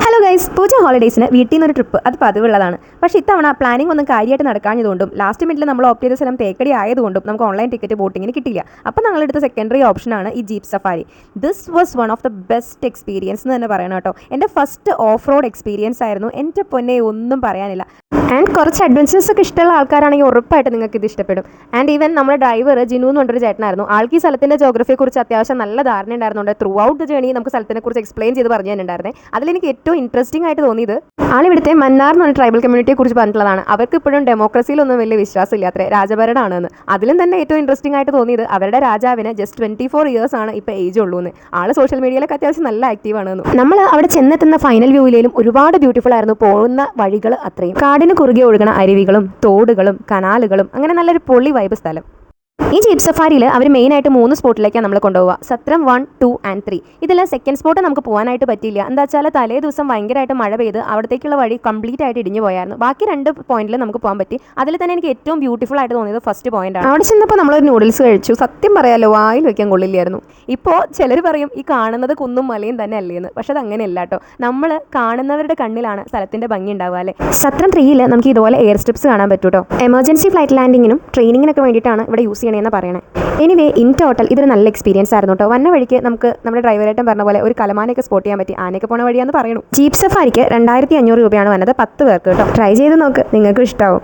Hello guys, പൂജ ഹോളിഡേയ്സിന് വീട്ടിൽ നിന്നൊരു trip അത് പതിവുള്ളതാണ്. പക്ഷേ ഇത്തവണ പ്ലാനിംഗ് ഒന്നും കാര്യമായിട്ട് നടക്കാഞ്ഞതുകൊണ്ടും ലാസ്റ്റ് മിനിറ്റിൽ നമ്മൾ ഓപ്റ്റ് ചെയ്ത സ്ഥലം തേക്കടി ആയതുകൊണ്ടും നമുക്ക് ഓൺലൈൻ ടിക്കറ്റ് ബോട്ടിങ്ങിന് കിട്ടില്ല. അപ്പോൾ ഞങ്ങളെടുത്ത സെക്കൻഡറി ഓപ്ഷനാണ് ഈ jeep safari. This was one of the best experience എന്ന് തന്നെ പറയണം കേട്ടോ. എൻ്റെ ഫസ്റ്റ് ഓഫ് റോഡ് എക്സ്പീരിയൻസ് ആയിരുന്നു. എൻ്റെ പൊന്നെ ഒന്നും പറയാനില്ല. ആൻഡ് കുറച്ച് അഡ്വഞ്ചേഴ്സ് ഒക്കെ ഇഷ്ടമുള്ള ആൾക്കാരാണെങ്കിൽ ഉറപ്പായിട്ട് നിങ്ങൾക്ക് ഇത് ഇഷ്ടപ്പെടും. ആൻഡ് ഈവൻ നമ്മുടെ ഡ്രൈവർ ജിനു എന്ന് പറഞ്ഞൊരു ചേട്ടനായിരുന്നു. ആൾക്ക് ഈ സ്ഥലത്തിൻ്റെ ജോഗ്രഫിയെക്കുറിച്ച് അത്യാവശ്യം നല്ല ധാരണ ഉണ്ടായിരുന്നുണ്ട്. ത്രൂ ഔട്ട് ദ ജേണി നമുക്ക് സ്ഥലത്തിനെക്കുറിച്ച് എക്സ്പ്ലെയിൻ ചെയ്ത് പറഞ്ഞു തന്നിട്ടുണ്ടായിരുന്നേ. അതിലെനിക്ക് ഏറ്റവും ഇൻട്രസ്റ്റിംഗ് ആയിട്ട് തോന്നിയത് ആളിവിടുത്തെ മന്നാർ എന്ന് പറഞ്ഞ ട്രൈബൽ കമ്മ്യൂണിറ്റിയെ കുറിച്ച് പറഞ്ഞിട്ടുള്ളതാണ്. അവർക്ക് ഇപ്പോഴും ഡെമോക്രസിയിലൊന്നും വലിയ വിശ്വാസമില്ലാത്രേ, രാജഭരണമാണെന്ന്. അതിലും തന്നെ ഏറ്റവും ഇൻട്രസ്റ്റിംഗ് ആയിട്ട് തോന്നിയത് അവരുടെ രാജാവിന് ജസ്റ്റ് 24 years ആണ് ഇപ്പോൾ ഏജ് ഉള്ളൂ എന്ന്. ആൾ സോഷ്യൽ മീഡിയയിലൊക്കെ അത്യാവശ്യം നല്ല ആക്റ്റീവ് ആണെന്ന്. നമ്മൾ അവിടെ ചെന്നെത്തുന്ന ഫൈനൽ വ്യൂവിലും ഒരുപാട് ബ്യൂട്ടിഫുൾ ആയിരുന്നു. പോകുന്ന വഴികൾ അത്രയും കാടിന് കുറുകെ ഒഴുകണ അരുവികളും തോടുകളും കനാലുകളും അങ്ങനെ നല്ലൊരു പൊളി വൈബ് സ്ഥലം. ഈ ജീപ്പ് സഫാരിയിൽ അവർ മെയിനായിട്ട് 3 സ്പോട്ടിലേക്കാണ് നമ്മൾ കൊണ്ടുപോവുക. സത്രം 1, 2 and 3. ഇതിൽ സെക്കൻഡ് സ്പോട്ട് നമുക്ക് പോകാനായിട്ട് പറ്റിയില്ല. എന്താ വെച്ചാൽ തലേ ദിവസം ഭയങ്കരമായിട്ട് മഴ പെയ്ത് അവിടത്തേക്കുള്ള വഴി കംപ്ലീറ്റ് ആയിട്ട് ഇടിഞ്ഞു പോയായിരുന്നു. ബാക്കി 2 പോയിന്റിൽ നമുക്ക് പോകാൻ പറ്റി. അതിൽ തന്നെ എനിക്ക് ഏറ്റവും ബ്യൂട്ടിഫുൾ ആയിട്ട് തോന്നിയത് ഫസ്റ്റ് പോയിന്റാണ്. അവിടെ ചെന്നപ്പോൾ നമ്മളൊരു നൂഡിൽസ് കഴിച്ചു. സത്യം പറയാമല്ലോ, വായിൽ വയ്ക്കാൻ കൊള്ളില്ലായിരുന്നു. ഇപ്പോൾ ചിലർ പറയും ഈ കാണുന്നത് കുന്നും മലയും തന്നെ അല്ലേന്ന്. പക്ഷെ അത് അങ്ങനെയല്ല കേട്ടോ. നമ്മൾ കാണുന്നവരുടെ കണ്ണിലാണ് സ്ഥലത്തിൻ്റെ ഭംഗി ഉണ്ടാവുക അല്ലേ. സത്രം 3 നമുക്ക് ഇതുപോലെ എയർ സ്ട്രിപ്സ് കാണാൻ പറ്റും കേട്ടോ. എമർജൻസി ഫ്ലൈറ്റ് ലാൻഡിങ്ങിനും ട്രെയിനിങ്ങിനൊക്കെ വേണ്ടിയിട്ടാണ് ഇവിടെ യൂസ് ചെയ്യണമെന്ന് പറയണേ. എനിവേ ഇൻ ടോട്ടൽ ഇതൊരു നല്ല എക്സ്പീരിയൻസ് ആയിരുന്നു കേട്ടോ. വന്ന വഴിക്ക് നമുക്ക് നമ്മുടെ ഡ്രൈവറായിട്ടും പറഞ്ഞ പോലെ ഒരു കലമാനയൊക്കെ സ്പോട്ട് ചെയ്യാൻ പറ്റി. ആനയൊക്കെ പോണ വഴിയാന്ന് പറയുന്നു. ജീപ്പ് സഫാരിക്ക് 2500 രൂപയാണ് വന്നത് 10 പേർക്ക് കേട്ടോ. ട്രൈ ചെയ്ത് നോക്ക്, നിങ്ങൾക്കും ഇഷ്ടമാവും.